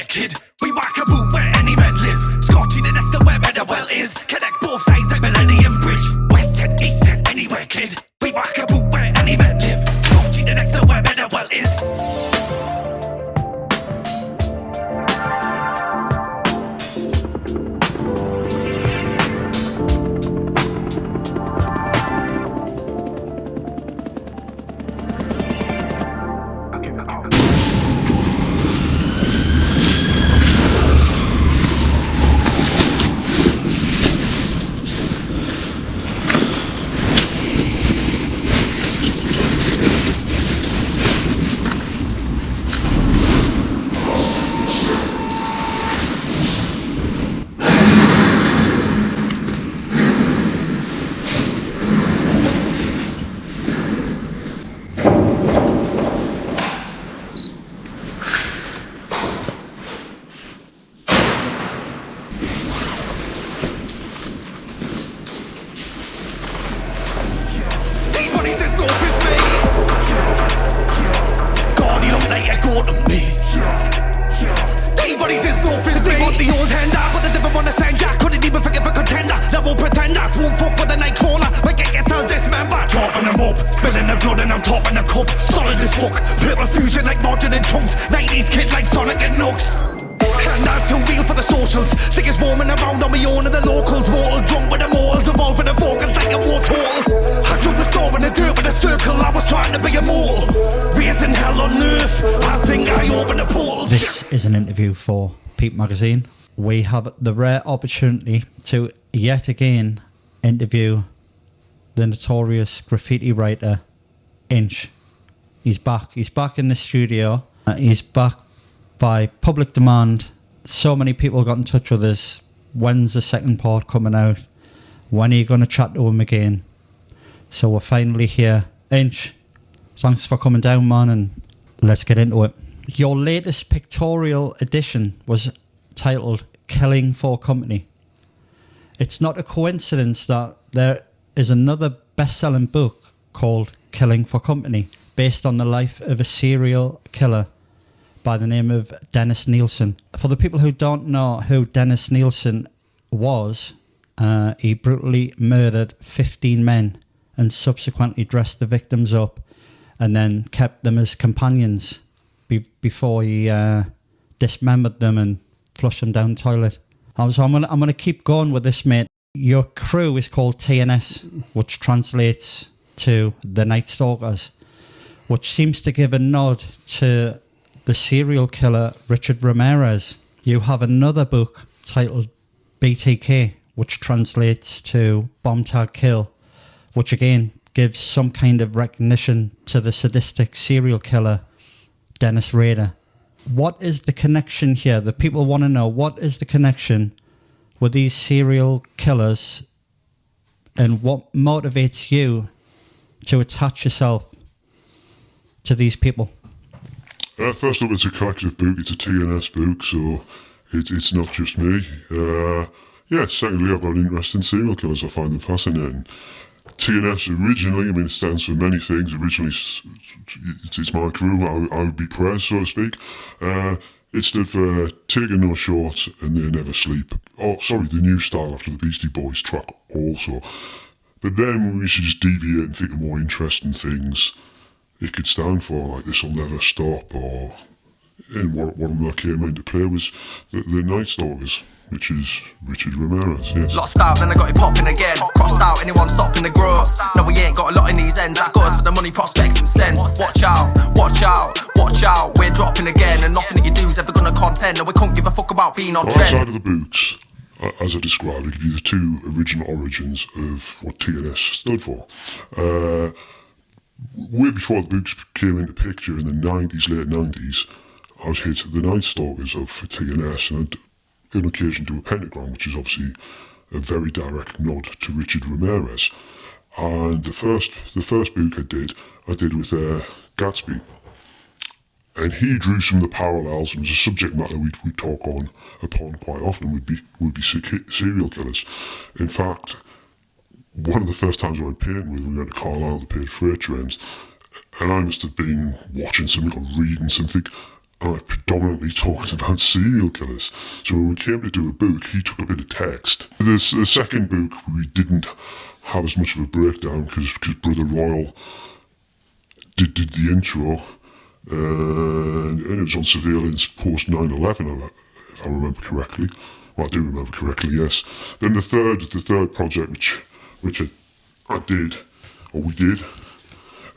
anywhere, kid. We whack a boot where any man live. Scotchy the next to where Meadowell is. Connect both sides like Millennium Bridge. West End, East End, anywhere, kid. We whack a boot where any man live. Scotchy the next to where Meadowell is. For Peep-magazine, we have the rare opportunity to yet again interview the notorious graffiti writer Inch. He's back in the studio. He's back by public demand. So many people got in touch with us. When's the second part coming out? When are you going to chat to him again? So we're finally here. Inch, thanks for coming down, man, and let's get into it. Your latest pictorial edition was titled Killing for Company. It's not a coincidence that there is another best-selling book called Killing for Company, based on the life of a serial killer by the name of Dennis Nilson. For the people who don't know who Dennis Nilson was, he brutally murdered 15 men and subsequently dressed the victims up and then kept them as companions before he dismembered them and flushed them down the toilet. So I'm gonna keep going with this, mate. Your crew is called TNS, which translates to the Night Stalkers, which seems to give a nod to the serial killer Richard Ramirez. You have another book titled BTK, which translates to Bomb Tag Kill, which again gives some kind of recognition to the sadistic serial killer Dennis Rader. What is the connection here? The people want to know, what is the connection with these serial killers and what motivates you to attach yourself to these people? First up, it's a collective book. It's a TNS book, so it's not just me. Secondly, I've got an interest in serial killers. I find them fascinating. TNS originally, it stands for many things. Originally, it's my crew. I would be praised, so to speak. It stood for Taking No Shorts and They Never Sleep. Oh, sorry, the new style after the Beastie Boys track also. But then we should just deviate and think of more interesting things it could stand for, like This'll Never Stop, or... And one that came into play was the Night Stalkers, which is Richard Ramirez, yes. Lost out, then I got it popping again. Crossed out, anyone stopping the growth. No, we ain't got a lot in these ends. I got us for the money, prospects and cents. Watch out, watch out, watch out. We're dropping again, and nothing that you do is ever gonna contend. And we can't give a fuck about being on trend. Outside of the books, as I described, I give you the two original origins of what TNS stood for. Way before the books came into picture in the 90s, late 90s, I was hit the Night Stalkers up for TNS, and on occasion do a pentagram, which is obviously a very direct nod to Richard Ramirez. And the first book I did with Gatsb, and he drew some of the parallels, and it was a subject matter we'd talk upon quite often. Would be serial killers. In fact, one of the first times I went painting with, we went to Carlisle to paint freight trains, and I must have been watching something or reading something, and I predominantly talked about serial killers. So when we came to do a book, he took a bit of text. The second book, we didn't have as much of a breakdown because Brother Royal did the intro, and it was on surveillance post 9/11, if I remember correctly. Well, I do remember correctly, yes. Then the third project, which I did, or we did,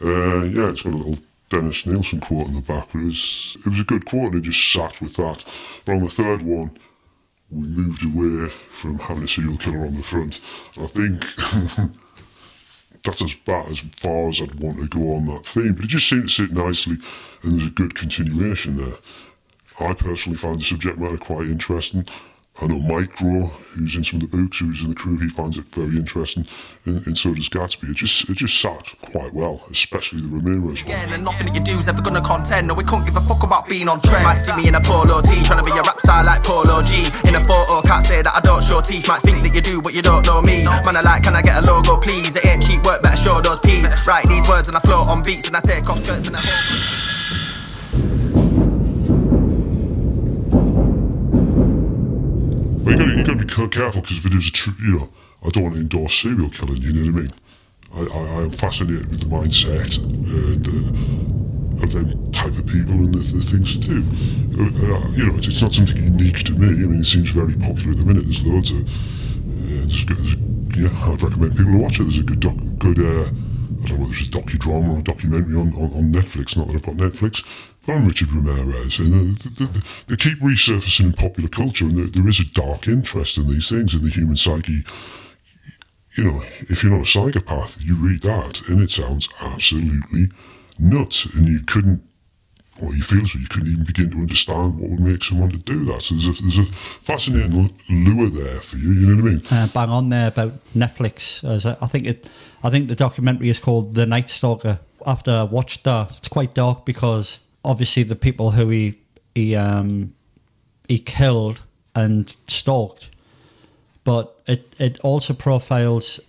it's got a little Dennis Nilson quote in the back, but it was a good quote, and it just sat with that. But on the third one, we moved away from having a serial killer on the front. And I think that's as far as I'd want to go on that theme, but it just seemed to sit nicely, and there's a good continuation there. I personally find the subject matter quite interesting. I know Micro, who's in some of the books, who's in the crew, he finds it very interesting, and so does Gatsb. It just sat quite well, especially the Ramirez one. And nothing that you do is ever gonna contend. No, we can't give a fuck about being on trend. Might see me in a polo tee, trying to be a rap star like Polo G. In a photo, can't say that I don't show teeth. Might think that you do, but you don't know me. Man, I like, can I get a logo, please? It ain't cheap work, better show those P's. Write these words and I float on beats, and I take off skirts and I But you got to be careful, because if it is a true, I don't want to endorse serial killing. You know what I mean? I am fascinated with the mindset and of them type of people and the things to do. It's not something unique to me. I mean, it seems very popular at the minute. There's loads of. I'd recommend people to watch it. There's a good I don't know whether it's a docudrama or a documentary on Netflix. Not that I've got Netflix. On Richard Ramirez, and they keep resurfacing in popular culture, and there is a dark interest in these things, in the human psyche. If you're not a psychopath, you read that, and it sounds absolutely nuts, and you feel as though you couldn't even begin to understand what would make someone to do that. So there's a fascinating lure there for you. You know what I mean? Bang on there about Netflix. I think the documentary is called The Night Stalker. After I watched that, it's quite dark because obviously the people who he killed and stalked, but it also profiles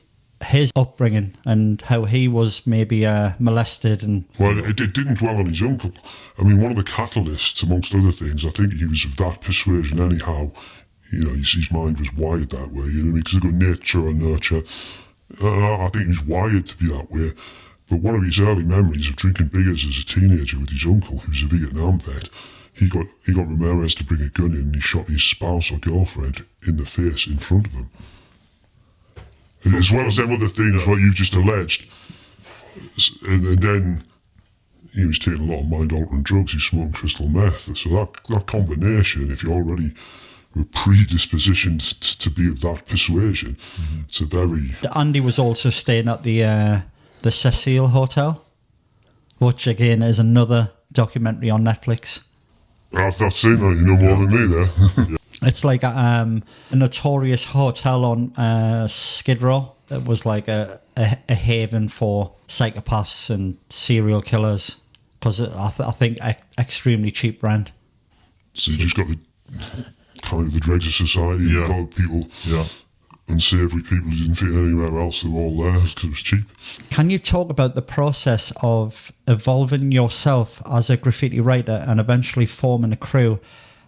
his upbringing and how he was maybe molested. And well, it didn't dwell on his uncle. I mean, one of the catalysts, amongst other things, I think he was of that persuasion anyhow. His mind was wired that way. You know what I mean? Because they've got nature and nurture. I think he's wired to be that way. But one of his early memories of drinking beers as a teenager with his uncle, who's a Vietnam vet, he got Ramirez to bring a gun in, and he shot his spouse or girlfriend in the face in front of him. As well as them other things, what you've just alleged. And then he was taking a lot of mind-altering drugs. He was smoking crystal meth. So that combination, if you're already predispositioned to be of that persuasion, it's a very... Andy was also staying at the Cecile Hotel, which again is another documentary on Netflix. I've not seen that, you know more than me there. It's like a notorious hotel on Skid Row. It was like a haven for psychopaths and serial killers, because I think extremely cheap rent. So you just got the kind of the dregs of society, you've got people... unsavoury people who didn't fit anywhere else, they were all there because it was cheap. Can you talk about the process of evolving yourself as a graffiti writer and eventually forming a crew?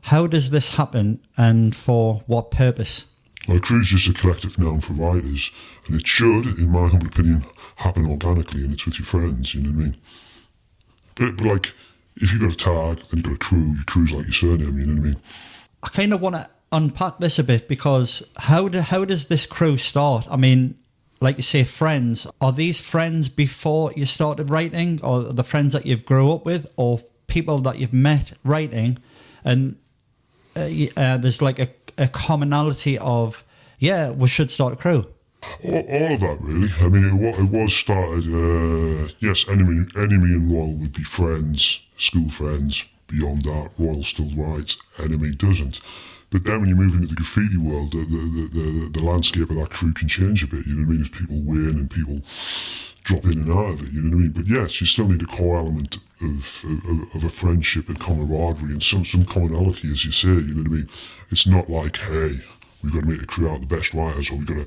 How does this happen, and for what purpose? Well, a crew's just a collective noun for writers, and it should, in my humble opinion, happen organically, and it's with your friends, you know what I mean? But like, if you've got a tag, then you've got a crew, your crew's like your surname, you know what I mean? I kind of want to unpack this a bit, because how does this crew start? I mean, like you say, friends. Are these friends before you started writing, or the friends that you've grew up with, or people that you've met writing, and there's like a commonality of, we should start a crew? All of that, really. I mean, it was started, yes, Enemy and Royal would be friends, school friends. Beyond that, Royal still writes, Enemy doesn't. But then when you move into the graffiti world, the landscape of that crew can change a bit, you know what I mean? As people wane and people drop in and out of it, you know what I mean? But yes, you still need a core element of a friendship and camaraderie and some commonality, as you say, you know what I mean? It's not like, hey, we've got to make a crew out of the best writers, or we've got to,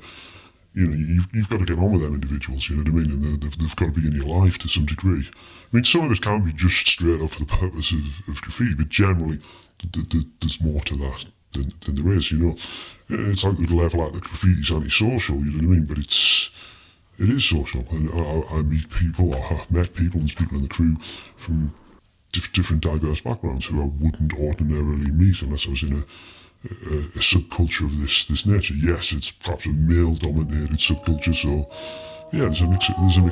you know, you've got to get on with them individuals, you know what I mean? And they've got to be in your life to some degree. I mean, some of it can be just straight up for the purpose of graffiti, but generally there's more to that than there is, you know. It's like the level out that graffiti's anti-social, you know what I mean? But it is social, and I meet people, or have met people, and there's people in the crew from different diverse backgrounds who I wouldn't ordinarily meet unless I was in a subculture of this nature. Yes, it's perhaps a male-dominated subculture, so yeah, there's a mix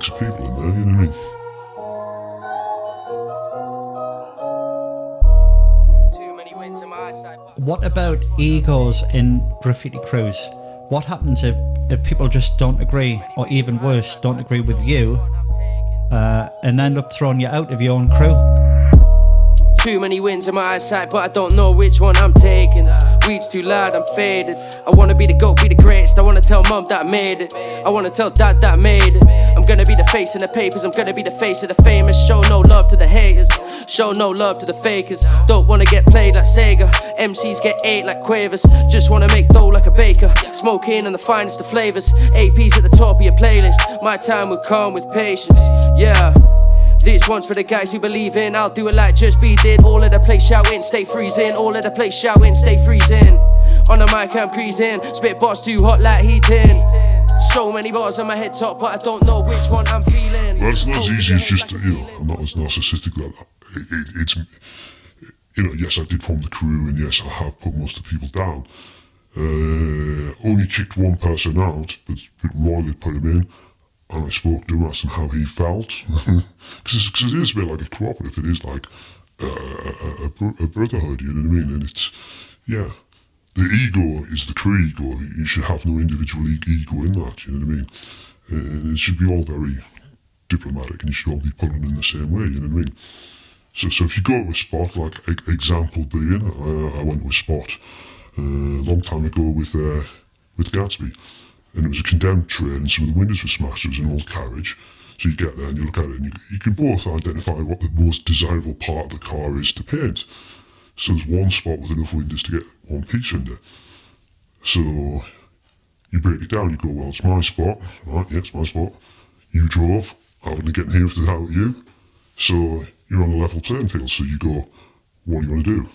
of people in there, you know what I mean? What about egos in graffiti crews? What happens if people just don't agree, or even worse, don't agree with you, and end up throwing you out of your own crew? Too many wins in my eyesight, but I don't know which one I'm taking. Weed's too loud, I'm faded. I wanna be the GOAT, be the greatest. I wanna tell mum that I made it. I wanna tell dad that I made it. I'm gonna be the face in the papers, I'm gonna be the face of the famous. Show no love to the haters, show no love to the fakers. Don't wanna get played like Sega, MCs get ate like quavers. Just wanna make dough like a baker, smoking and the finest of flavors. AP's at the top of your playlist, my time will come with patience. Yeah, this one's for the guys who believe in I'll do it like Just Be did. All of the place shouting, stay freezing. All of the place shouting, stay freezing. On the mic I'm creasing, spit bars too hot like heating. So many bars on my head top, but I don't know which one I'm feeling. Well, it's not as easy as just, you know, I'm not as narcissistic like that. It's, you know, yes, I did form the crew, and yes, I have put most of the people down. Only kicked one person out, but Roy put him in. And I spoke to him, asked him how he felt. Because it is a bit like a cooperative, it is like a brotherhood, you know what I mean? And it's, yeah, the ego is the crew ego. You should have no individual ego in that, you know what I mean? And it should be all very diplomatic, and you should all be put on in the same way, you know what I mean? So if you go to a spot, like example being, I went to a spot a long time ago with Gatsb. And it was a condemned train, and some of the windows were smashed. It was an old carriage. So you get there and you look at it, and you can both identify what the most desirable part of the car is to paint. So there's one spot with enough windows to get one piece under. So you break it down, you go, well, it's my spot. Right, yeah, it's my spot. You drove, I wouldn't get in here without you. So you're on a level playing field. So you go, what do you want to do?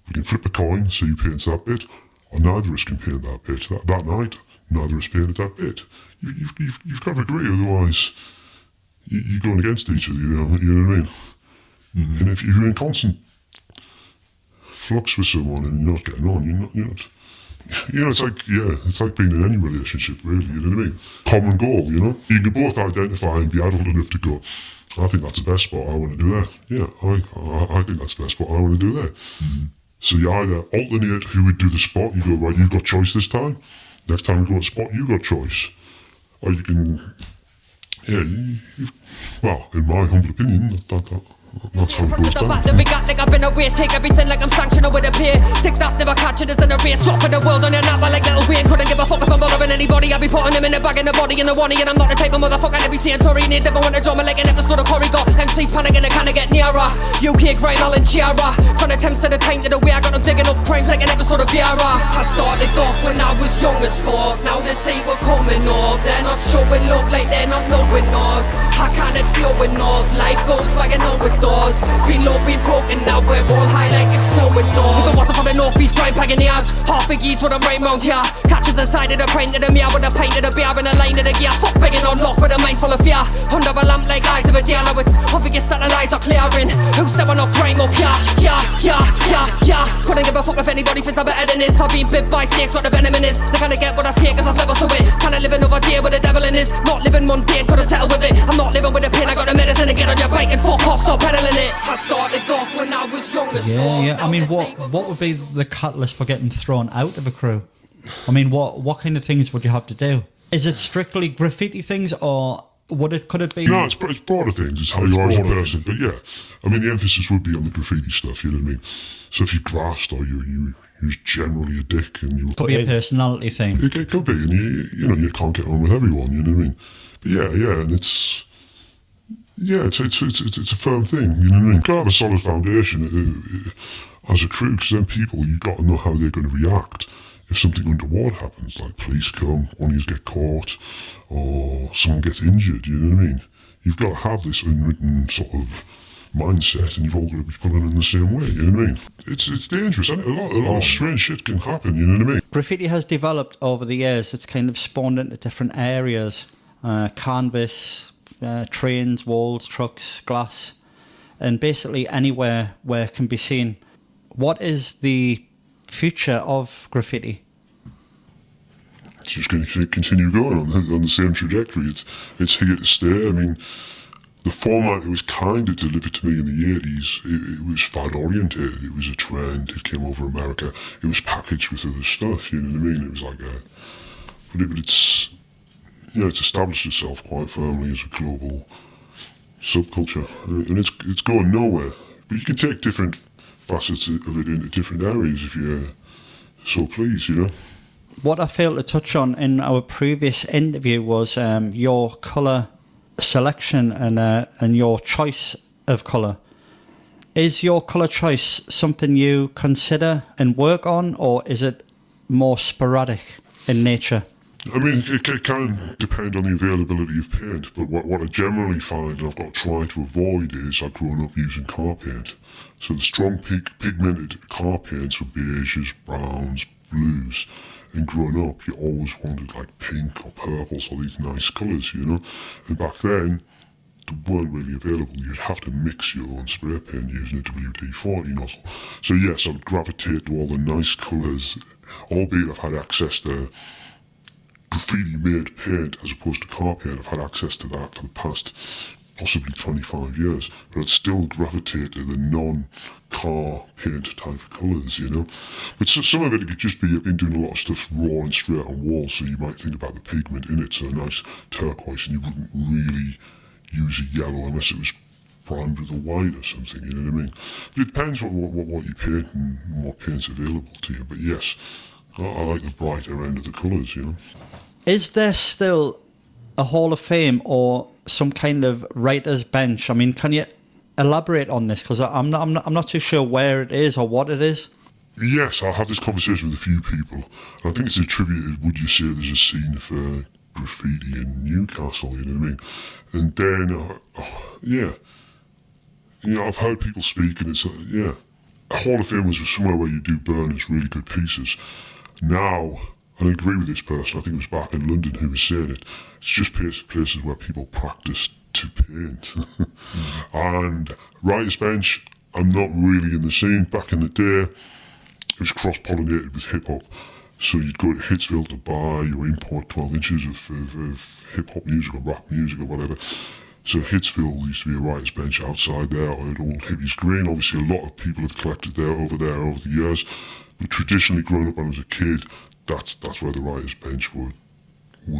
We can flip a coin, so you paint that bit, or neither of us can paint that bit. That night, neither has painted that bit. You've got to agree, otherwise you're going against each other, you know what I mean? Mm-hmm. And if you're in constant flux with someone and you're not getting on, you're not, you know, it's like being in any relationship, really, you know what I mean? Common goal, you know? You can both identify and be adult enough to go, I think that's the best spot, I want to do that. Yeah, I think that's the best spot, I want to do that. Mm-hmm. So you either alternate who would do the spot, you go, right, you've got choice this time. Next time you go to a spot, you got choice. Or you can, yeah, well, in my humble opinion, that's how it goes down. The big like I've been away, take everything like I'm sanctioned with a peer. Take that's never catching us in a race. Drop in the world on your nap, like little Wayne. Couldn't give a fuck if I'm bothering anybody. I'll be putting them in the bag, in the body, in the one. And I'm not the type of motherfucker that be seeing Tory. Need never want to draw my leg and never saw the Corey got. MCs panicking, they kinda get nearer. UK grind, all in Chiara. From attempts to the time to the way I got them digging up crimes like an episode of Viara. I started off when I was young as fuck. Now they say we're coming up. They're not showing love like they're not knowing us. I can't flowing off. Life goes by and know it does. Been low, been broken, now we're all high like it's snowing doors. With the water from the northeast, crime pioneers. Half a geese with a rain round here. Catches inside of the pint of the mirror with a pint of the beer and a line of the gear. Fuck begging on lock with a mind full of fear. Under a lamp like eyes of a dealer. It's obvious that the lies are clearing. Who's never not crime up here? Yeah. Couldn't give a fuck if anybody thinks I'm better than this. I've been bit by snakes, what the venom in is. They kinda get what I say cause I've levels to it. Kinda live another day with the devil in this. Not living mundane, couldn't settle with it. I'm not living with the pain, I got the medicine to get on your bike and fuck off, stop peddling it. I started off when I was young as fuck. Yeah. I mean, what would be the catalyst for getting thrown out of a crew? I mean, what kind of things would you have to do? Is it strictly graffiti things, or could it be? No, it's broader things. It's how you are as a person. But yeah, I mean, the emphasis would be on the graffiti stuff. You know what I mean? So if you grassed or you're generally a dick and you could be a personality thing. It could be, and you can't get on with everyone. You know what I mean? But yeah, and it's. Yeah, it's a firm thing, you know what I mean? You've got to have a solid foundation as a crew, because then people, you've got to know how they're going to react if something untoward happens, like police come, one of you get caught, or someone gets injured, you know what I mean? You've got to have this unwritten sort of mindset, and you've all got to be pulling in the same way, you know what I mean? It's dangerous, and a lot of strange shit can happen, you know what I mean? Graffiti has developed over the years. It's kind of spawned into different areas. Canvas, trains, walls, trucks, glass, and basically anywhere where it can be seen. What is the future of graffiti? It's just going to continue going on the same trajectory. It's here to stay. I mean, the format it was kind of delivered to me in the 80s, it was fad orientated. It was a trend. It came over America. It was packaged with other stuff, you know what I mean? It was like but it's, you know, it's established itself quite firmly as a global subculture, and it's going nowhere. But you can take different facets of it into different areas if you're so pleased, you know. What I failed to touch on in our previous interview was your colour selection and your choice of colour. Is your colour choice something you consider and work on, or is it more sporadic in nature? I mean, it can depend on the availability of paint, but what I generally find, and I've got to try to avoid, is I've grown up using car paint. So the strong pigmented car paints were beiges, browns, blues. And growing up, you always wanted like pink or purples, all these nice colours, you know. And back then, they weren't really available. You'd have to mix your own spray paint using a WD-40 nozzle. So yes, I would gravitate to all the nice colours, albeit I've had access to graffiti-made paint as opposed to car paint. I've had access to that for the past possibly 25 years, but I'd still gravitate to the non-car paint type of colours, you know. But some of it could just be, I've been doing a lot of stuff raw and straight on walls, so you might think about the pigment in it, so a nice turquoise, and you wouldn't really use a yellow unless it was primed with a white or something, you know what I mean. But it depends what you paint and what paint's available to you, but yes, I like the brighter end of the colours, you know. Is there still a Hall of Fame or some kind of writer's bench? I mean, can you elaborate on this? Because I'm not too sure where it is or what it is. Yes, I'll have this conversation with a few people. And I think it's attributed, would you say there's a scene for graffiti in Newcastle, you know what I mean? And then, yeah. You know, I've heard people speak and it's, yeah. A Hall of Fame was somewhere where you do burners, really good pieces. Now, and I agree with this person, I think it was back in London who was saying it, it's just places where people practice to paint. And writer's bench, I'm not really in the scene. Back in the day, it was cross-pollinated with hip-hop. So you'd go to Hitsville to buy or import 12 inches of hip-hop music or rap music or whatever. So Hitsville used to be a writer's bench outside there, or at Old Hippies Green. Obviously a lot of people have collected over the years. But traditionally growing up when I was a kid, that's where the writer's bench would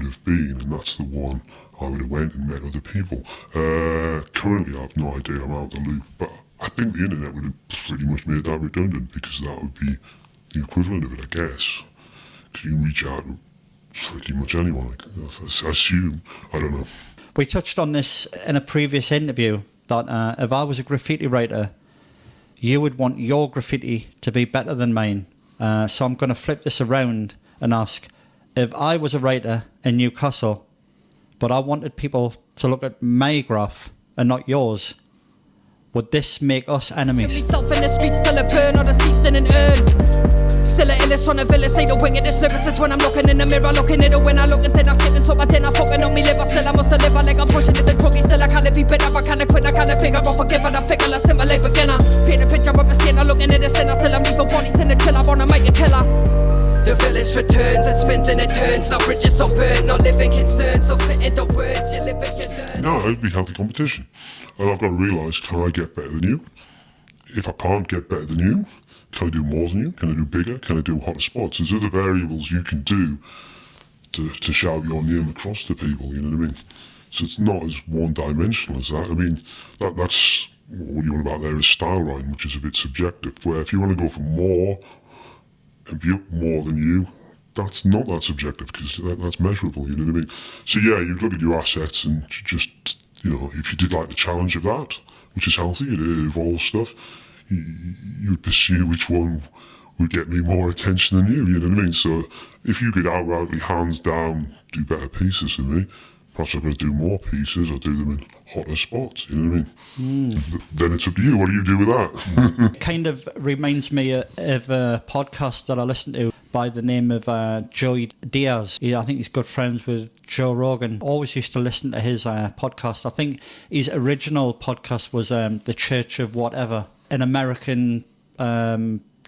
have been, and that's the one I would have went and met other people. Currently I have no idea, I'm out of the loop, but I think the internet would have pretty much made that redundant, because that would be the equivalent of it, I guess. Because you can reach out to pretty much anyone, I assume, I don't know. We touched on this in a previous interview, that if I was a graffiti writer, you would want your graffiti to be better than mine. So I'm going to flip this around and ask, if I was a writer in Newcastle, but I wanted people to look at my graph and not yours, would this make us enemies? Myself in the streets, still a burn or the seats in an urn. Still a illest on a villa, say the wickedest lyricist when I'm looking in the mirror, looking at it when I look and then I'm sitting so my dinner, fucking on me liver, still I must deliver like I'm pushing to the druggy, still I can't be bitter, I can't quit, I can't figure out forgive the figure, I simulate beginner. Paint a picture of a sinner, looking at the sinner, still I'm leaving bodies in the chill, I wanna make a killer. The village returns and spins and it turns, now bridges so burnt, not living concerns, so spitting the words, you live and you learn. No, it'd be healthy competition. And I've got to realise, can I get better than you? If I can't get better than you, can I do more than you? Can I do bigger? Can I do hotter spots? There's other variables you can do to shout your name across to people, you know what I mean? So it's not as one-dimensional as that. I mean, that's what you're on about there is style writing, which is a bit subjective, where if you want to go for more and be up more than you, that's not that subjective, because that's measurable, you know what I mean? So yeah, you look at your assets and you just, you know, if you did like the challenge of that, which is healthy, it evolves stuff, you would pursue which one would get me more attention than you know what I mean? So if you could outrightly, hands down, do better pieces than me, perhaps I'm going to do more pieces or do them in hotter spots, you know what I mean? Then it's up to you. What do you do with that? It kind of reminds me of a podcast that I listened to by the name of Joey Diaz. I think he's good friends with Joe Rogan. Always used to listen to his podcast. I think his original podcast was The Church of Whatever, an American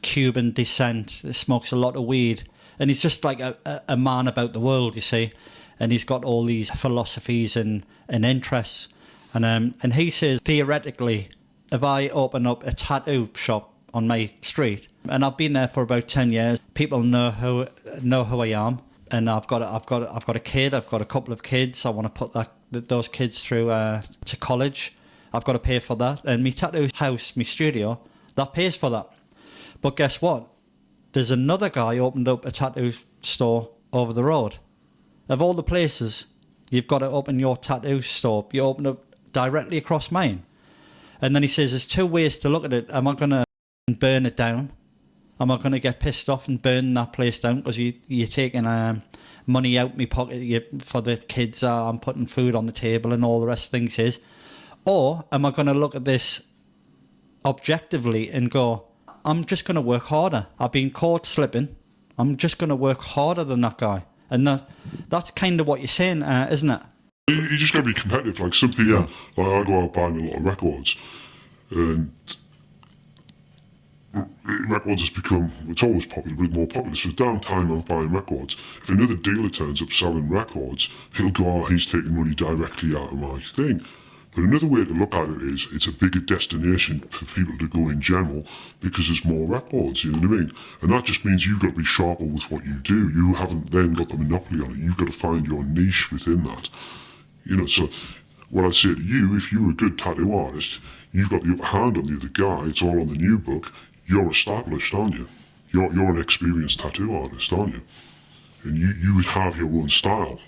Cuban descent, smokes a lot of weed, and he's just like a man about the world, you see, and he's got all these philosophies and interests, and he says, theoretically, if I open up a tattoo shop on my street, and I've been there for about 10 years, people know who I am, and I've got a kid, I've got a couple of kids, I want to put those kids through to college, I've got to pay for that, and my tattoo house, my studio, that pays for that. But guess what? There's another guy opened up a tattoo store over the road. Of all the places you've got to open your tattoo store, you open up directly across mine. And then he says, there's two ways to look at it. Am I going to burn it down? Am I going to get pissed off and burn that place down because you're taking money out my pocket for the kids? I'm putting food on the table and all the rest of things is. Or am I going to look at this objectively and go, I'm just going to work harder. I've been caught slipping. I'm just going to work harder than that guy. And that's kind of what you're saying, isn't it? You just got to be competitive. Like some people, like I go out buying a lot of records, and records has become, it's always popular, but more popular. So downtime I'm buying records. If another dealer turns up selling records, he'll go, oh, he's taking money directly out of my thing. But another way to look at it is it's a bigger destination for people to go in general because there's more records, you know what I mean? And that just means you've got to be sharper with what you do. You haven't then got the monopoly on it. You've got to find your niche within that. You know, so what I say to you, if you're a good tattoo artist, you've got the upper hand on the other guy, it's all on the new book, you're established, aren't you? You're an experienced tattoo artist, aren't you? And you would have your own style.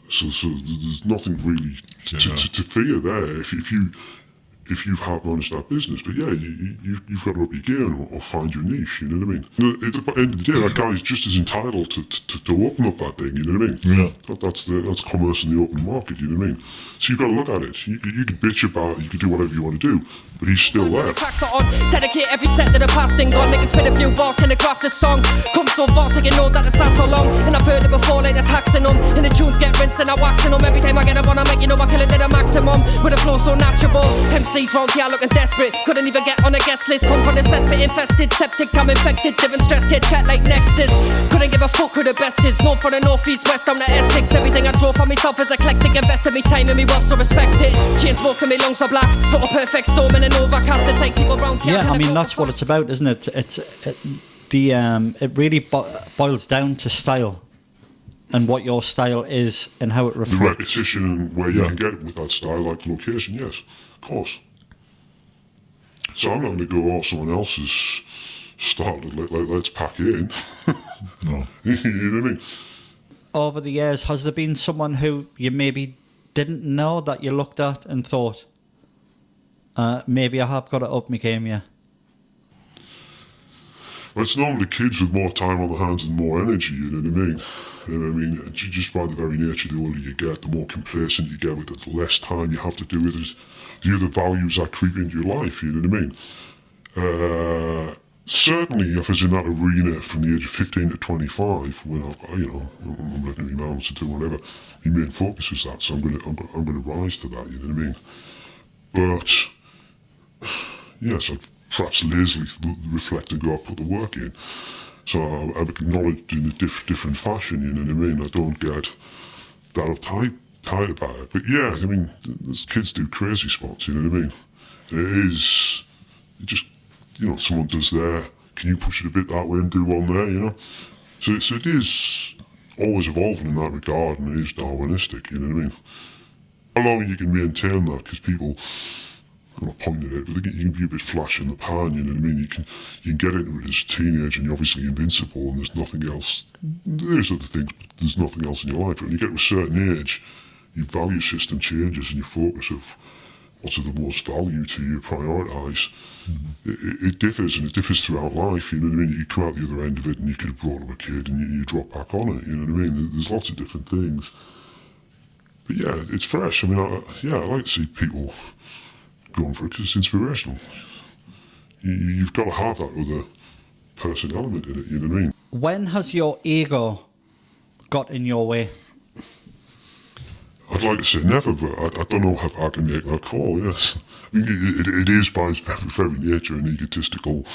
So there's nothing really to fear there if you have managed that business. But yeah, you've got to up your game or find your niche, you know what I mean? At the end of the day, that guy's just as entitled to open up that thing, you know what I mean? Yeah. That's commerce in the open market, you know what I mean? So you've got to look at it. You could bitch about it, you could do whatever you want to do, but he's still there. The tracks are on, dedicate every set to the past and gone. Niggas spit a few bars, can they craft a song? Come so fast, so you know that the stats are long. And I've heard it before, like the taxing them. And the tunes get rinsed and I waxing them. Every time I get a one, I make, you know, I kill it to the maximum. With a flow so natural. MCs round here looking desperate. Couldn't even get on a guest list. Come from the cesspit infested. Septic, I'm infected. Different stress, get chat like Nexus. Couldn't give a fuck who the best is. North from the northeast, west down the Essex. Everything I draw for myself is eclectic. Invested me time and me wealth, so respect it. Chain smoking me lungs are black. Put a perfect storm in an overcast to take people round here. Yeah, I mean, that's what it's about, isn't it? It really boils down to style and what your style is and how it reflects. The repetition and where you can get it with that style, like location, yes, of course. So I'm not going to go, oh, someone else's style, let's pack it in. No. You know what I mean? Over the years, has there been someone who you maybe didn't know that you looked at and thought, maybe I have got to up my game, yeah? Well, it's normally kids with more time on their hands and more energy, you know what I mean? And I mean, just by the very nature, the older you get, the more complacent you get with it, the less time you have to do with it, the other values that creep into your life, you know what I mean? Certainly, if I was in that arena from the age of 15 to 25, when I've got, you know, I'm letting my mum to do whatever, the main focus is that, so I'm gonna rise to that, you know what I mean? But yes, I'd perhaps lazily reflect and go, I've put the work in. So I'm acknowledged in a different fashion, you know what I mean? I don't get that uptight about it. But yeah, I mean, kids do crazy spots, you know what I mean? It just, you know, someone does there, can you push it a bit that way and do one there, you know? So it is always evolving in that regard, and it is Darwinistic, you know what I mean? How long you can maintain that, because people, I'm not pointing at it, but you can be a bit flash in the pan, you know what I mean? You can get into it as a teenager and you're obviously invincible and there's nothing else. There's other things, but there's nothing else in your life. But when you get to a certain age, your value system changes and your focus of what's of the most value to you, prioritise. It differs, and it differs throughout life, you know what I mean? You come out the other end of it and you could have brought up a kid and you drop back on it, you know what I mean? There's lots of different things. But yeah, it's fresh. I mean, I like to see people going for it because it's inspirational. You've got to have that other person element in it, you know what I mean? When has your ego got in your way? I'd like to say never, but I don't know if I can make that call, yes. I mean, it is by its very nature an egotistical,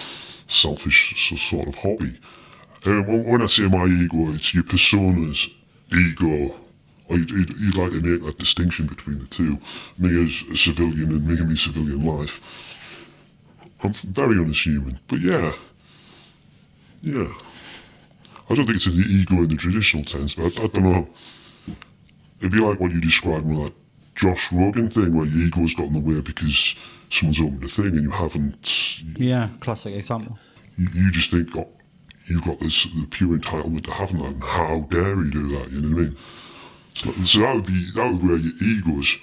selfish sort of hobby. When I say my ego, it's your persona's ego. You'd like to make that distinction between the two. Me as a civilian and me in my civilian life. I'm very unassuming, but yeah. I don't think it's an ego in the traditional sense, but I don't know. It'd be like what you described with that Josh Rogan thing, where your ego's got in the way because someone's opened a thing and you haven't. Yeah, classic example. You just think, oh, you've got the pure entitlement to having that, and how dare you do that? You know what I mean? So that would be where your egos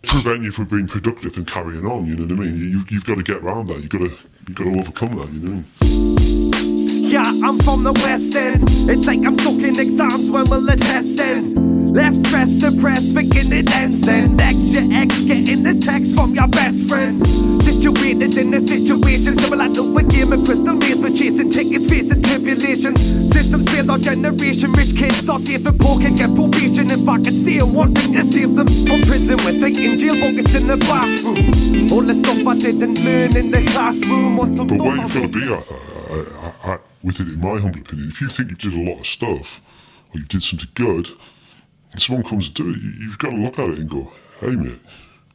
prevent you from being productive and carrying on. You know what I mean? You've got to get around that. You've got to overcome that. You know what I mean? Yeah, I'm from the West End. It's like I'm stuck in exams when we're testing. Left stressed, depressed, thinking it ends. And your ex getting the text from your best friend. Situated in a situation similar to a game of crystal maze. We're chasing tickets, facing tribulations. Systems fail our generation. Rich kids are safe and poor can get probation. If I could say one thing to save them from prison, we're saying jail buckets in the bathroom. All the stuff I didn't learn in the classroom. But where you've got to be at, with it, in my humble opinion, if you think you did a lot of stuff, or you did something good, and someone comes to do it, you've got to look at it and go, hey mate,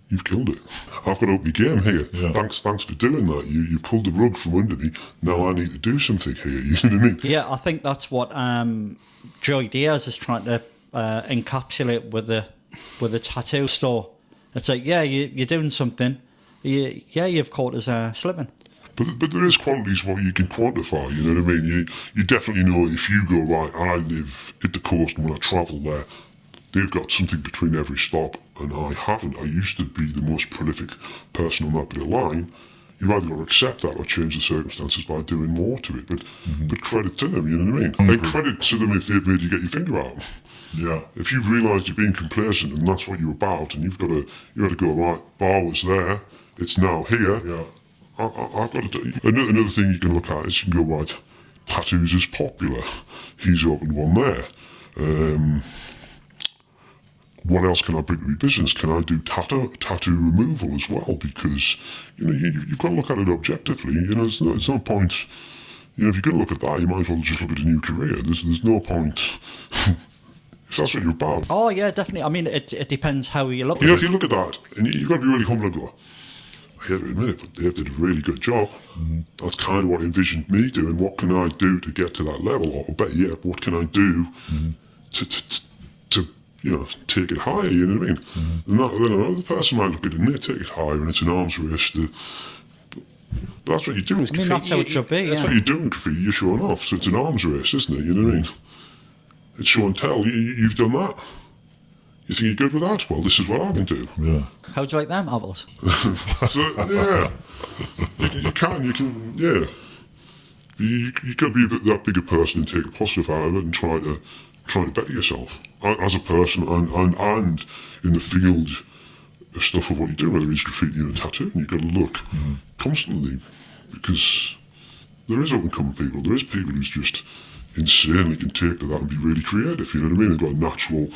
you've killed it. I've got to up my game here. Yeah. Thanks for doing that. You've pulled the rug from under me. Now I need to do something here. You know what I mean? Yeah, I think that's what Joy Diaz is trying to encapsulate with the tattoo store. It's like, yeah, you're doing something. You've caught us slipping. But there is qualities what you can quantify, you know what I mean? You definitely know if you go, right, I live at the coast and when I travel there, they've got something between every stop and I haven't. I used to be the most prolific person on that bit of line. You've either got to accept that or change the circumstances by doing more to it. But credit to them, you know what I mean? And credit to them if they've made you get your finger out. Yeah. If you've realised you're being complacent and that's what you're about and you've got to go, right, bar was there, it's now here. Yeah. I've got to do. Another thing you can look at is you can go, right, tattoos is popular. He's opened one there. What else can I bring to my business? Can I do tattoo removal as well? Because, you've got to look at it objectively. There's no point, if you're going to look at that, you might as well just look at a new career. There's no point, if that's what you're about. Oh, yeah, definitely. I mean, it depends how you look at it. If you look at that, and you've got to be really humble and go, I hate to admit it, but Dave did a really good job. That's kind of what envisioned me doing. What can I do to get to that level? Or better yet, what can I do to take it higher, you know what I mean? And then another person might look at it and they take it higher and it's an arms race. But that's what you do. I mean, that's how it should be, That's what you do in graffiti, you're showing off. So it's an arms race, isn't it? You know what I mean? It's show and tell. You've done that. You think you're good with that? Well, this is what I can do. Yeah. How do you like them apples? So, yeah. You can, yeah. You got to be that bigger person and take a positive out of it and try to better yourself as a person and in the field of stuff of what you do, whether it's graffiti or tattoo. You've got to look constantly because there is up-and-coming people. There is people who's just insanely can take to that and be really creative, you know what I mean? And got a natural,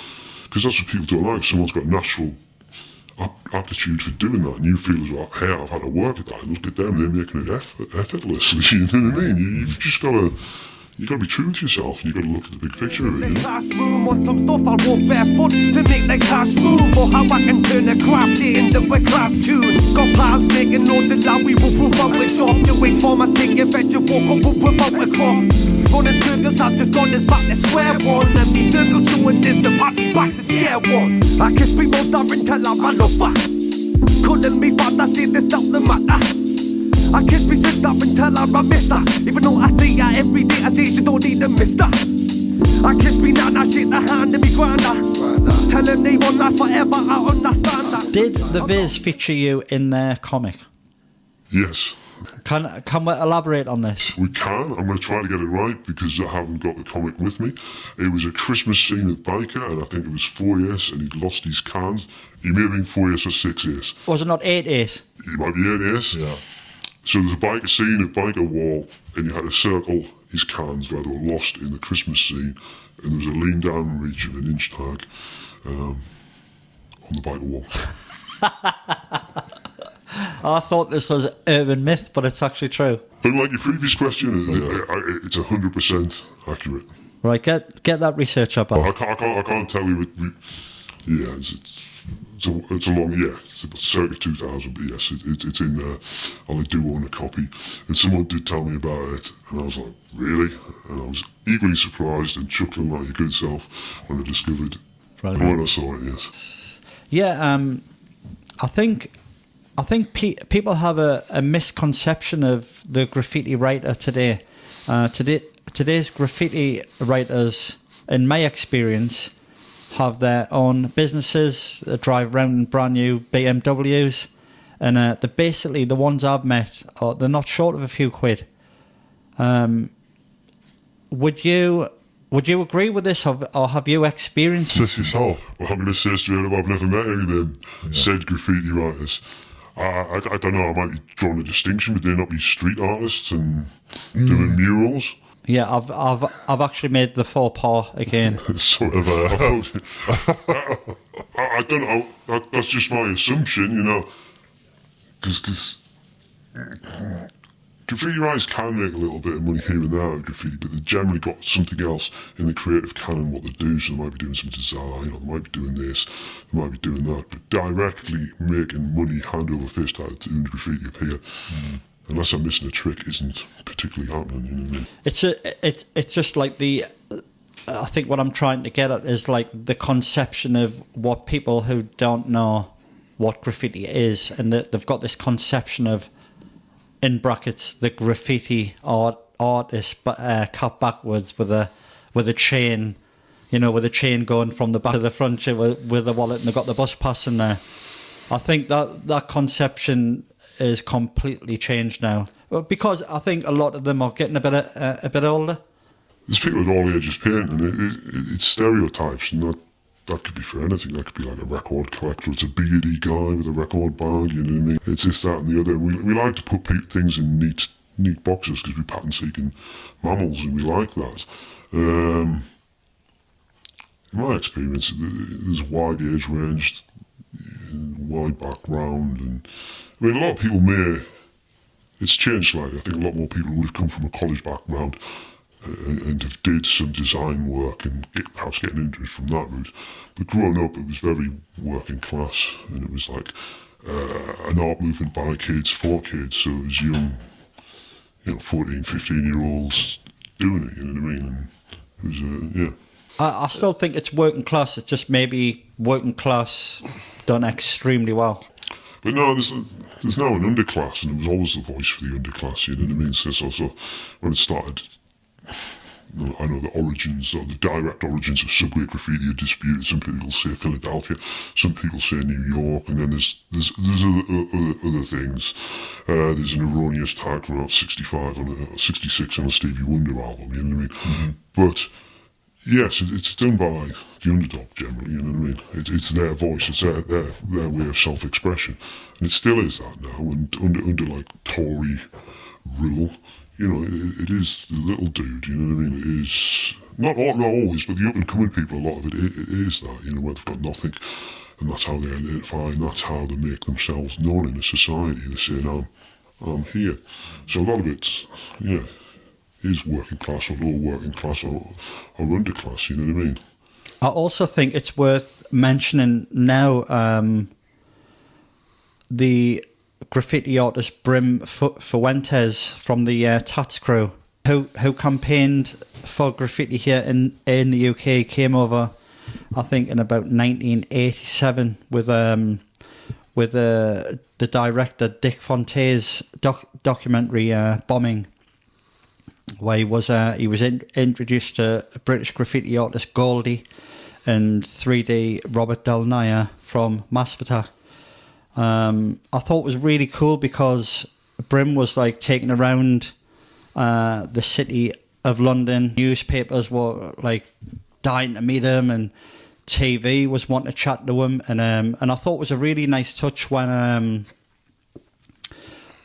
because that's what people don't like. Someone's got a natural aptitude for doing that, and you feel as well, hey, I've had to work at that. And look at them, they're making it effortlessly. You know what I mean? You've just got to. You've got to be true to yourself and you've got to look at the big picture of it. In the classroom, on some stuff I'll walk barefoot to make the cash move. Or how I can turn a crap day into a class tune. Got pals making notes and now we will prove out the job. You wait for my thing, you bet you walk up without a crop. Running circles, I've just gone this back to square one. And me circles showing this, the party backs at square one. I kiss me mother until I'm a lover. Couldn't me father say this down the matter. I kiss me sister and tell her I miss her. Even though I see her every day, I say she don't need a mister. I kiss me now, shake the hand in me grinder. Tell them they want life forever, I understand that. Did the Viz feature you in their comic? Yes. Can we elaborate on this? We can. I'm going to try to get it right because I haven't got the comic with me. It was a Christmas scene of Biker, and I think it was 4 years, and he'd lost his cans. He may have been 4 years or 6 years. Was it not 8 years? He might be 8 years. Yeah. So there's a Biker scene, a Biker wall, and you had to circle his cans where they were lost in the Christmas scene, and there was a lean down reach of an inch tag on the Biker wall. I thought this was an urban myth, but it's actually true. Unlike your previous question, it's 100% accurate. Right, get that research up. I can't tell you. Yeah, it's a long. Yeah, it's about circa 2000. But yes, it's in there. I do own a copy, and someone did tell me about it, and I was like, really? And I was equally surprised and chuckling like your good self when I discovered when I saw it. Yes. Yeah, I think people have a misconception of the graffiti writer today. Today's graffiti writers, in my experience, have their own businesses, drive around in brand new BMWs, and they're basically the ones I've met, they're not short of a few quid. Would you agree with this, or have you experienced this yourself? Well, I'm going to say straight up, I've never met any of them said graffiti writers. I don't know, I might be drawing a distinction, but they not be street artists and doing murals. Yeah, I've actually made the faux pas again. Sort of. I don't know. That's just my assumption, you know. Because graffiti writers can make a little bit of money here and there out of graffiti, but they've generally got something else in the creative canon what they do. So they might be doing some design, or they might be doing this, they might be doing that, but directly making money hand over fist out of doing graffiti up here. Unless I'm missing a trick, isn't particularly happening. You know what I mean? It's just like I think what I'm trying to get at is like the conception of what people who don't know what graffiti is, and that they've got this conception of, in brackets, the graffiti artist, but cut backwards with a chain, you know, with a chain going from the back to the front with the wallet, and they've got the bus pass in there. I think that conception is completely changed now, because I think a lot of them are getting a bit older. There's people at all ages painting. It's stereotypes, and that could be for anything. That could be like a record collector. It's a beardy guy with a record bag. You know what I mean? It's this, that, and the other. We like to put things in neat boxes because we're pattern-seeking mammals, and we like that. In my experience, there's a wide age range, wide background, and I mean, a lot of people it's changed slightly. I think a lot more people would have come from a college background and have did some design work and perhaps getting into it from that route. But growing up, it was very working class, and it was like an art movement by kids for kids. So it was young, 14, 15-year-olds doing it, you know what I mean? And it was, I still think it's working class. It's just maybe working class done extremely well. But no, there's now an underclass, and it was always the voice for the underclass, you know what I mean? So when it started, I know the origins, or the direct origins of subway graffiti are disputed. Some people say Philadelphia, some people say New York, and then there's other things. There's an erroneous tag from about 65 or 66 on a Stevie Wonder album, you know what I mean? But yes, it's done by the underdog generally, you know what I mean? It's their voice, it's their way of self-expression. And it still is that now, and under like Tory rule, it is the little dude, you know what I mean? It is, not always, but the up-and-coming people, a lot of it is that, where they've got nothing, and that's how they identify, and that's how they make themselves known in a society. They're saying, I'm here. So a lot of it, is working class or low working class or underclass, you know what I mean? I also think it's worth mentioning now the graffiti artist Brim Fuentes from the TNS crew, who campaigned for graffiti here in the UK, came over, I think, in about 1987 with the director Dick Fontaine's documentary Bombing. where he was introduced to British graffiti artist Goldie and 3D Robert Del Nair from Massive Attack. I thought it was really cool because Brim was like taken around the city of London. Newspapers were like dying to meet him, and TV was wanting to chat to him. And I thought it was a really nice touch when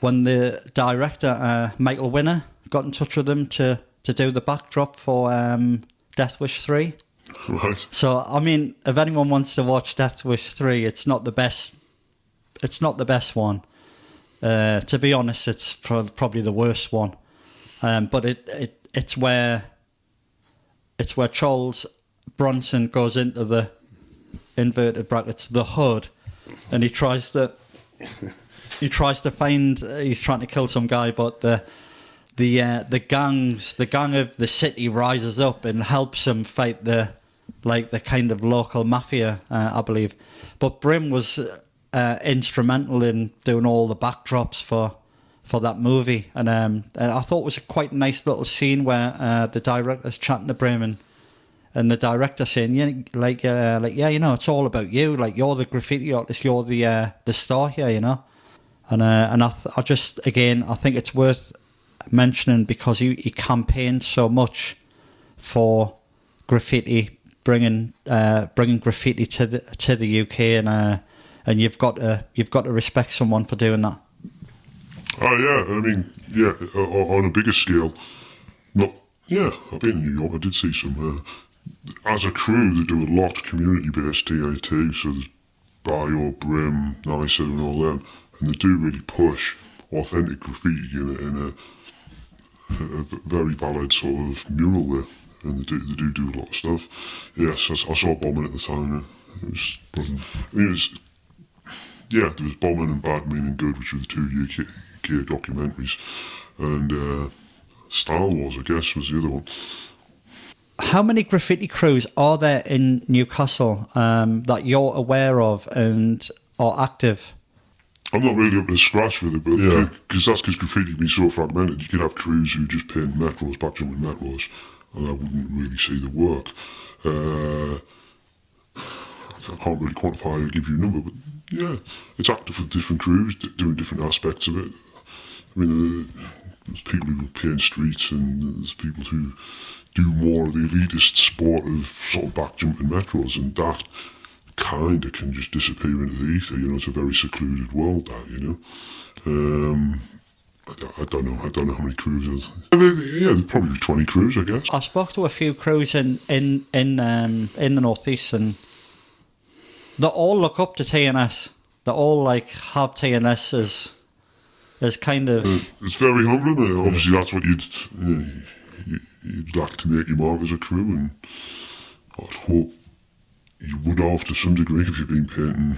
the director Michael Winner got in touch with him to do the backdrop for Death Wish 3. Right. So I mean, if anyone wants to watch Death Wish 3, it's not the best. It's not the best one. To be honest, it's probably the worst one. But it's where Charles Bronson goes into the inverted brackets the hood, and he's trying to kill some guy, but the gang of the city rises up and helps him fight the kind of local mafia, I believe. But Brim was instrumental in doing all the backdrops for that movie, and I thought it was a quite nice little scene where the director's chatting to Brim, and the director saying, yeah, it's all about you, like you're the graffiti artist, you're the star here, and I think it's worth mentioning because he campaigned so much for graffiti, bringing graffiti to the UK, and you've got to respect someone for doing that. Oh yeah, I mean, yeah, on a bigger scale. I've been in New York. I did see some. As a crew, they do a lot community-based TAT. So there's Bio, Brim, Nice, and all them, and they do really push authentic graffiti in a very valid sort of mural there, and they do a lot of stuff. Yes, I saw Bombing at the time. It was brilliant. I mean, there was Bombing and Bad Meaning Good, which were the two UK documentaries, and Star Wars, I guess, was the other one. How many graffiti crews are there in Newcastle that you're aware of and are active? I'm not really up to scratch with it, but because graffiti can be so fragmented. You could have crews who just paint metros, backjumping metros, and I wouldn't really see the work. I can't really quantify or give you a number, but yeah, it's active with different crews doing different aspects of it. I mean, there's people who paint streets, and there's people who do more of the elitist sport of sort of backjumping metros, and that kind of can just disappear into the ether. It's a very secluded world, that, I don't know how many crews there's probably 20 crews, I guess. I spoke to a few crews in the northeast, and they all look up to TNS. They all have TNS as kind of. It's very humbling. Obviously, that's what you'd like to make your mark as a crew, and I'd hope you would have to some degree if you've been painting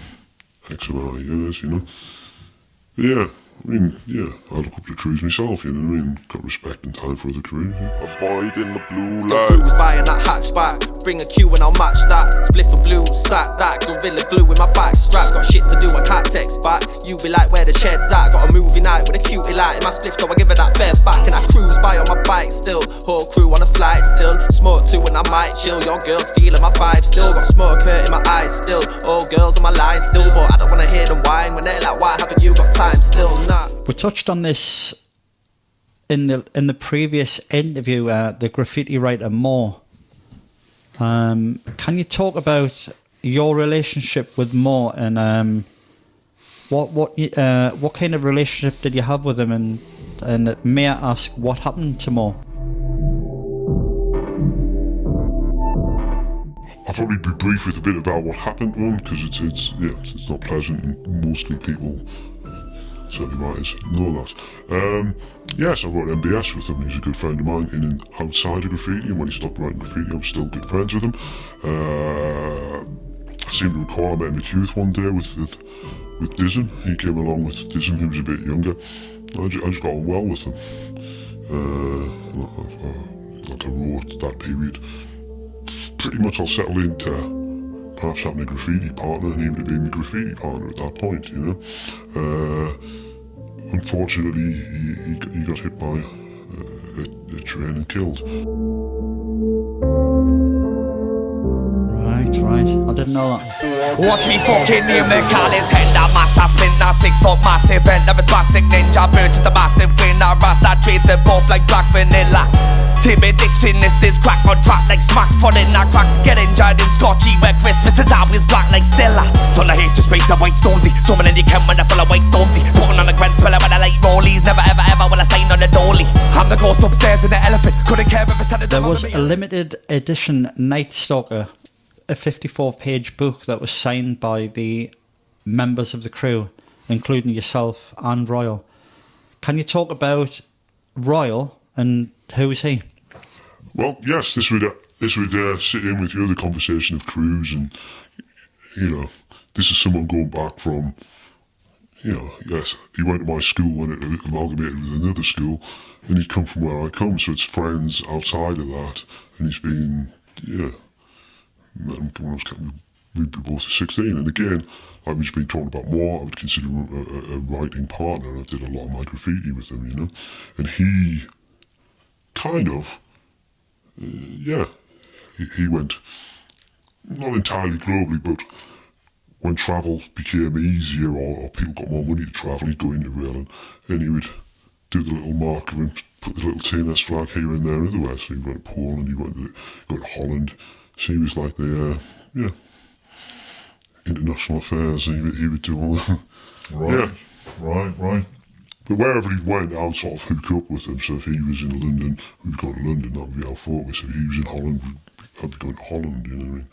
X amount of years, Yeah. I mean, I look up to crews myself, got respect and time for other crews. Avoiding the blue lights. Cruise buying that hatchback, bring a queue and I'll match that. Spliff a blue sack, that gorilla glue in my back strap. Got shit to do, I can't text back. You be like, where the shed's at? Got a movie night with a cutie light in my spliff, so I give her that bed back. And I cruise by on my bike still, whole crew on a flight still. Smoke too and I might chill, your girl's feeling my vibe still. Got smoke hurt in my eyes still, all girls on my line still. But I don't wanna hear them whine when they're like, why haven't you got time still? Nah. We touched on this in the previous interview, the graffiti writer Mo. Can you talk about your relationship with Mo, and what kind of relationship did you have with him, and may I ask what happened to Mo? I'll probably be brief with a bit about what happened to him, because it's not pleasant, and mostly people, certainly writers, know that. Yes, I wrote MBS with him. He's a good friend of mine in and outside of graffiti, and when he stopped writing graffiti, I was still good friends with him. I seem to recall I met him at youth one day with Dizzin. He came along with Dizzin, who was a bit younger. I just got on well with him. Like I wrote that period. Pretty much I'll settle into perhaps having a graffiti partner, and he would have been my graffiti partner at that point, Unfortunately, he got hit by a train and killed. Right. I didn't know that. Watch me fucking name the call his head. A master splinter, 6 foot massive head. Of a spastic ninja bird to the massive winner. Rasta trades them both like black vanilla. Timmy Dixon, this is crack on track like smack foot in a crack. Get injured in Scotchy where Christmas is always black like Stella. Don't I hate just race a white stonesy. Someone in the camp when I full of white stonesy. Smoking on the grand speller when I like rollies. Never ever ever will I sign on the dolly. I'm the ghost upstairs in the elephant. Couldn't care if it's telling There was a limited edition Night Stalker, a 54-page book that was signed by the members of the crew, including yourself and Royal. Can you talk about Royal and who is he? Well, yes, this would sit in with you, the conversation of crews, and, you know, this is someone going back from, you know, yes, he went to my school when it amalgamated with another school, and he'd come from where I come, so it's friends outside of that, and he's been, met him when we'd be both 16, and again, like we've been talking about more, I would consider him a writing partner. I did a lot of my graffiti with him, you know, and he kind of, he went, not entirely globally, but when travel became easier or people got more money to travel, he'd go into railing and he would do the little marker and put the little TNS flag here and there and everywhere. So he went to Poland, he went to Holland, so he was like the, international affairs, and he would do all that. Right. But wherever he went, I would sort of hook up with him. So if he was in London, we'd go to London, that would be our focus. If he was in Holland, I'd be going to Holland, you know what I mean?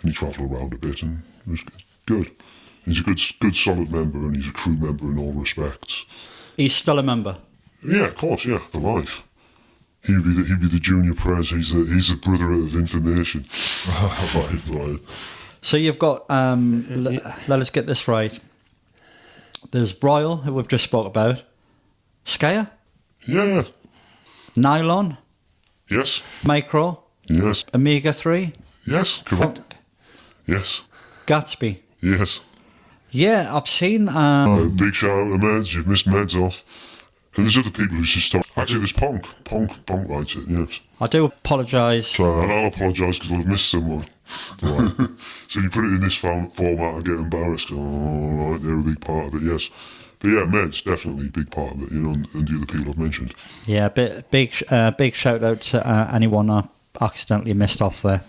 And he travelled around a bit, and it was good. He's a good solid member, and he's a crew member in all respects. He's still a member? Yeah, of course, yeah, for life. He'd be the junior prez, he's the brother of information. Right. So you've got, let us get this right. There's Royal, who we've just spoke about. Skire? Yeah. Nylon? Yes. Micro? Yes. Amiga 3? Yes, correct. Ponk? Yes. Gatsb? Yes. Yeah, I've seen... big shout out to Meds, you've missed Meds off. And there's other people who just start. Actually, there's Ponk. Ponk writes it, yes. I do apologise. And I'll apologise because I've missed someone. Right. So you put it in this format, I get embarrassed. Oh, right, they're a big part of it, yes. But yeah, Meds, definitely a big part of it, you know, and the other people I've mentioned. Yeah, big shout out to anyone I accidentally missed off there.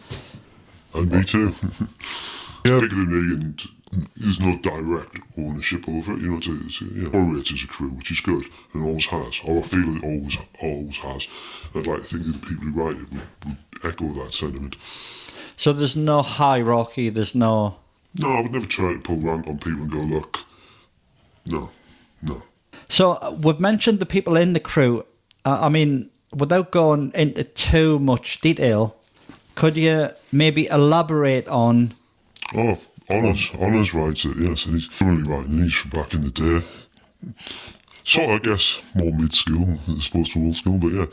And me too. Yeah. Bigger than me, and there's no direct ownership over it, you know, it operates as a crew, which is good, and always has, or I feel it always has. I'd like to think that the people who write it would echo that sentiment. So there's no hierarchy, there's no... No, I would never try to pull rank on people and go, look, no. So we've mentioned the people in the crew. I mean, without going into too much detail, could you maybe elaborate on... Oh, Onas writes it, yes, and he's currently writing these from back in the day. Sort of, I guess, more mid-school as opposed to old school, but yeah.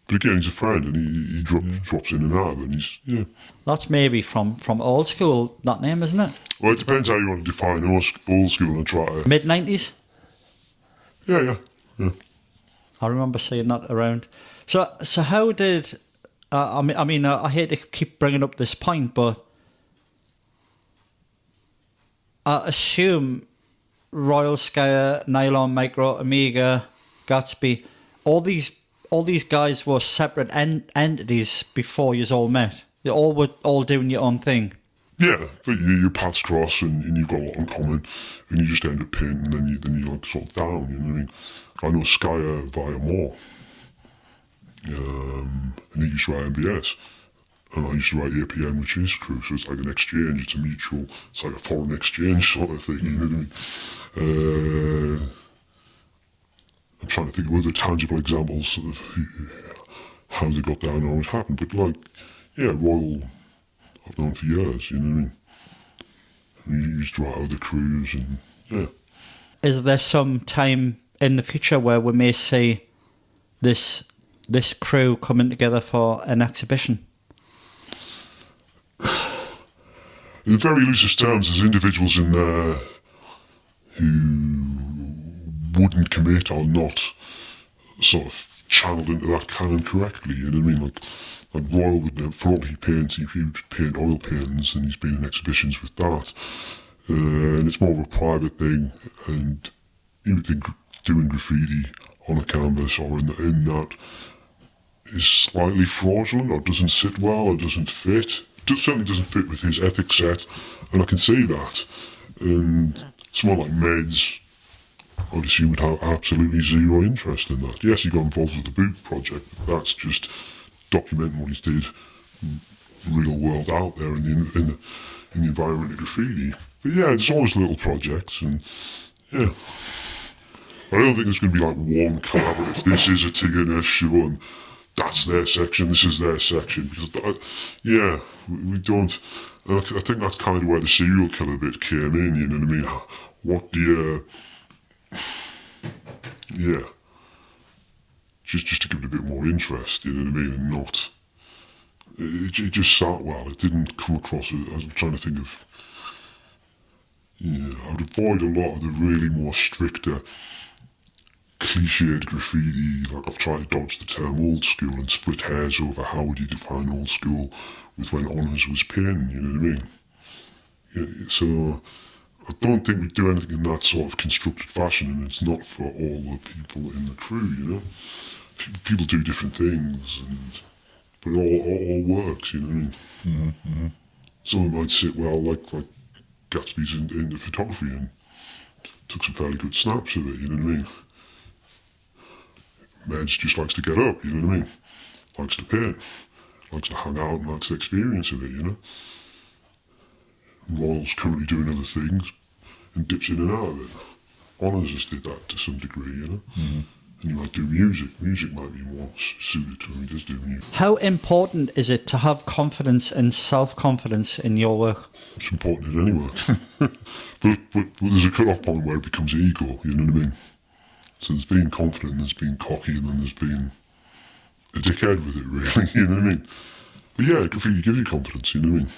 But again, he's a friend, and he drops in and out of it, and he's, yeah. That's maybe from old school, that name, isn't it? Well, it depends how you want to define old school and try to... Mid-90s? Yeah. I remember seeing that around. So how did... I hate to keep bringing up this point, but I assume Royal, Skire, Nylon, Micro, Amiga, Gatsb, all these guys were separate entities before you all met. You all were all doing your own thing. Yeah, but your paths cross and you've got a lot in common, and you just end up pinned, and then you like sort of down. You know what I mean? I know Skire via more. And he used to write MBS, and I used to write APN, which is crew, so it's like an exchange, it's a mutual, it's like a foreign exchange sort of thing, you know what I mean? I'm trying to think of other tangible examples of how they got down or what happened, but like, yeah, Royal, I've known for years, you know what I mean? And he used to write other crews, and yeah. Is there some time in the future where we may see this crew coming together for an exhibition? In very loosest terms, there's individuals in there who wouldn't commit or not sort of channeled into that canon correctly, you know what I mean? Like Royal would never, for all he paints, he would paint oil paintings, and he's been in exhibitions with that. And it's more of a private thing, and he would think doing graffiti on a canvas or in that is slightly fraudulent or doesn't sit well or doesn't fit. It certainly doesn't fit with his ethic set, and I can see that. And someone like Meds, I'd assume, would have absolutely zero interest in that. Yes, he got involved with the boot project, but that's just documenting what he did real world out there in the environment of graffiti. But yeah, there's always little projects, and yeah. I don't think there's going to be like one collaborative, this is a TNS show and that's their section, this is their section, because we don't, and I think that's kind of where the serial killer bit came in, you know what I mean? What do you, just to give it a bit more interest, you know what I mean, and not, it just sat well, it didn't come across, I was trying to think of, I would avoid a lot of the really more stricter, cliched graffiti. Like I've tried to dodge the term old school and split hairs over how would you define old school with when Onas was painting, you know what I mean? Yeah, so I don't think we do anything in that sort of constructed fashion, and it's not for all the people in the crew, you know? People do different things, but it all works, you know what I mean? Mm-hmm. Some of it might sit well, like Gatsby's into photography and took some fairly good snaps of it, you know what I mean? Meds just likes to get up, you know what I mean? Likes to paint, likes to hang out and likes the experience of it, you know? Royal's currently doing other things and dips in and out of it. Onas just did that to some degree, you know? Mm-hmm. And you might do music. Music might be more suited to him, he does do music. How important is it to have confidence and self-confidence in your work? It's important in any work. but there's a cut-off point where it becomes ego, you know what I mean? So there's being confident, there's being cocky, and then there's being a dickhead with it, really, you know what I mean? But yeah, graffiti gives you confidence, you know what I mean?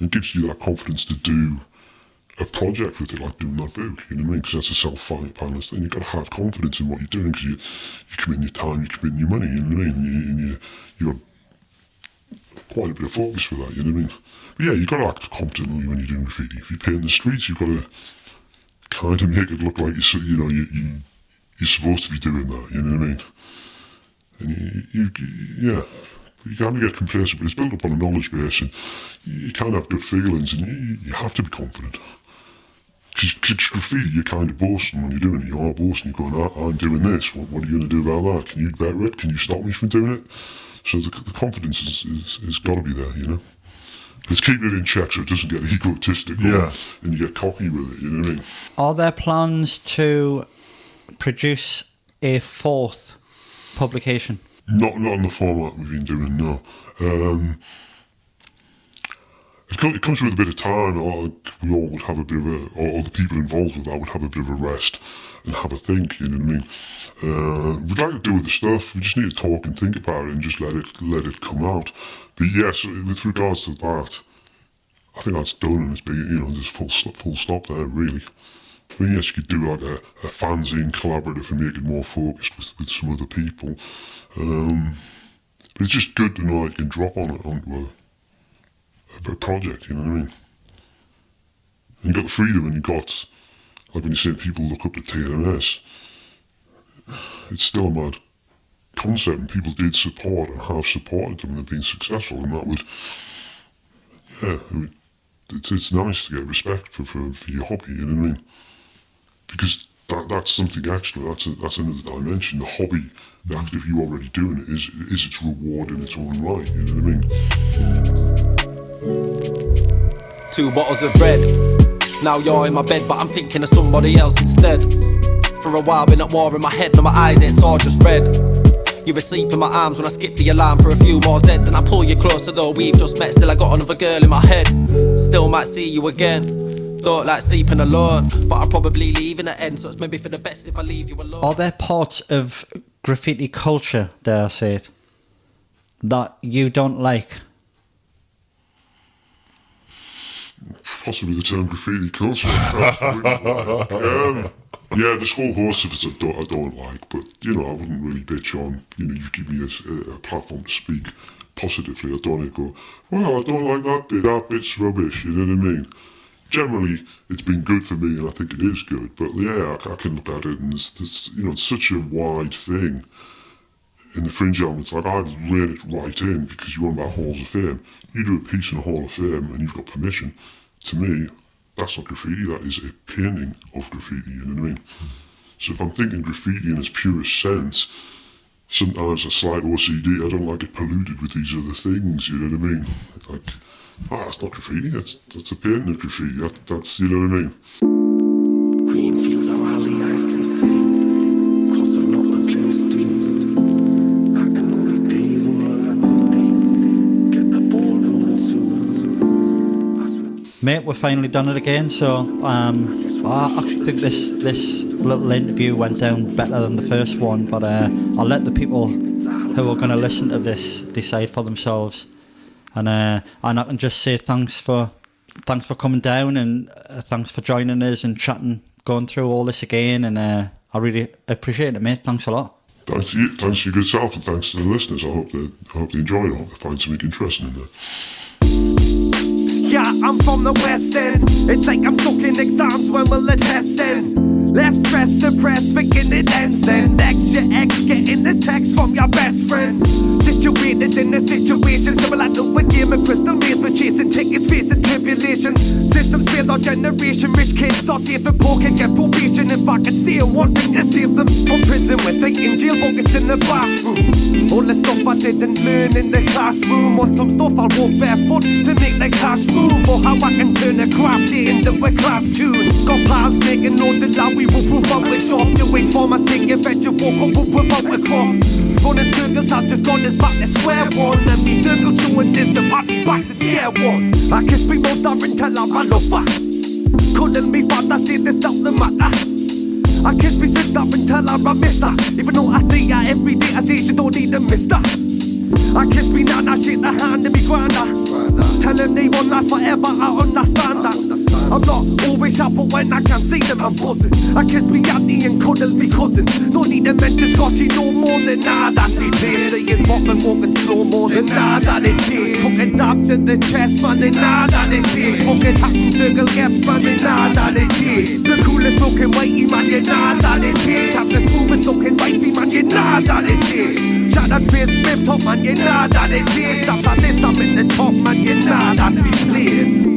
It gives you that confidence to do a project with it, like doing that book, you know what I mean? Because that's a self-finance thing. You've got to have confidence in what you're doing, because you commit in your time, you commit in your money, you know what I mean? And you got quite a bit of focus for that, you know what I mean? But yeah, you've got to act confidently when you're doing graffiti. If you paint in the streets, you've got to kind of make it look like you're supposed to be doing that, you know what I mean? And but you can't get complacent, but it's built up on a knowledge base, and you can't have good feelings, and you have to be confident. Because graffiti, you're kind of boasting when you're doing it. You are boasting, you're going, I'm doing this, what are you going to do about that? Can you better it? Can you stop me from doing it? So the confidence is got to be there, you know? It's keeping it in check so it doesn't get egotistical and you get cocky with it, you know what I mean? Are there plans to produce a fourth publication? Not in the format we've been doing, no. It comes with a bit of time, or we all would have a bit of or the people involved with that would have a bit of a rest and have a think, you know what I mean? We'd like to do other stuff, we just need to talk and think about it and just let it come out. But yes, with regards to that, I think that's done, and it's been, there's full stop there, really. I mean, yes, you could do like a fanzine collaborative and make it more focused with some other people. But it's just good to know that you can drop onto a project, you know what I mean? And you got the freedom, and you got, like when you say people look up to TNS, it's still a mad concept, and people did support and have supported them and have been successful, and that would, it's nice to get respect for your hobby, you know what I mean? Because that's something extra, that's another dimension. The hobby, the act of you already doing it is its reward in its own right, you know what I mean? 2 bottles of red. Now you're in my bed, but I'm thinking of somebody else instead. For a while been at war in my head, now my eyes ain't all just red. You're asleep in my arms when I skip the alarm for a few more Zeds, and I pull you closer though we've just met. Still I got another girl in my head. Still might see you again. Don't like sleeping alone, but I'll probably leave in the end, so it's maybe for the best if I leave you alone. Are there parts of graffiti culture, dare I say it, that you don't like? Possibly the term graffiti culture. Yeah, there's a whole host of it I don't like, but, you know, I wouldn't really bitch on, you know, you give me a platform to speak positively. I don't go, well, I don't like that bit's rubbish, you know what I mean? Generally, it's been good for me, and I think it is good, but yeah, I can look at it, and it's you know, it's such a wide thing in the fringe elements. Like, I'd rein it right in, because you're on about Halls of Fame. You do a piece in a Hall of Fame, and you've got permission. To me, that's not graffiti, that is a painting of graffiti, you know what I mean? So if I'm thinking graffiti in its purest sense, sometimes a slight OCD, I don't like it polluted with these other things, you know what I mean? Like, that's not graffiti, that's a painting of graffiti, that's, you know what I mean? Green fields are all the eyes can see, 'cause they're not the place to I can only get the ball rolling soon. Mate, we've finally done it again, so I actually think this little interview went down better than the first one, but I'll let the people who are going to listen to this decide for themselves. And I can just say thanks for coming down, and thanks for joining us and chatting, going through all this again, and I really appreciate it, mate. Thanks a lot. Thanks to your good self, and thanks to the listeners. I hope they enjoy it. I hope they find something interesting in there. Yeah, I'm from the West End. It's like I'm stuck in exams when we're testing. Left stressed, depressed, thinking it ends. Then next your ex getting a text from your best friend. Situated in a situation similar to a game of crystal maze, for chasing tickets, facing tribulations. Systems fail our generation. Rich kids are safe and poor can get probation. If I could say one thing to save them from prison, we're in jail buckets in the bathroom. All the stuff I didn't learn in the classroom. Want some stuff I'll walk barefoot to make the cash move. Or how I can turn a crap day into a class tune. Got pals making notes and now we will prove out with job. You wait for my thing, you bet you walk up without a crop. Running circles, I've just gone this back to square one. And me circles showing this, the party backs and scare one. I kiss me mother and tell her I love her. Couldn't be father, say this not the matter. I kiss me sister and tell her I miss her. Even though I see her every day, I say she don't need a mister. I kiss me nana, shake the hand of me granda. Tell them they won't last forever, I understand that. I'm not always sharp, but when I can see them, I'm buzzing. I kiss me auntie and cuddle me cousin. Don't need a mention Scotchy no more than nah, that's me place. They is pop and walking slow more than nah, that it takes. Took a dab to the chest, man, then nah, that it takes. Fucking hacking circle gaps, man, then nah, that it takes. The coolest looking whitey, man, yeah, nah, that it takes. Have the smoothest looking wifey, man, yeah, nah, that it takes. Shot that face, flip top, man, yeah, nah, that it takes. After this, I'm in the top, man, yeah, nah, that's me place.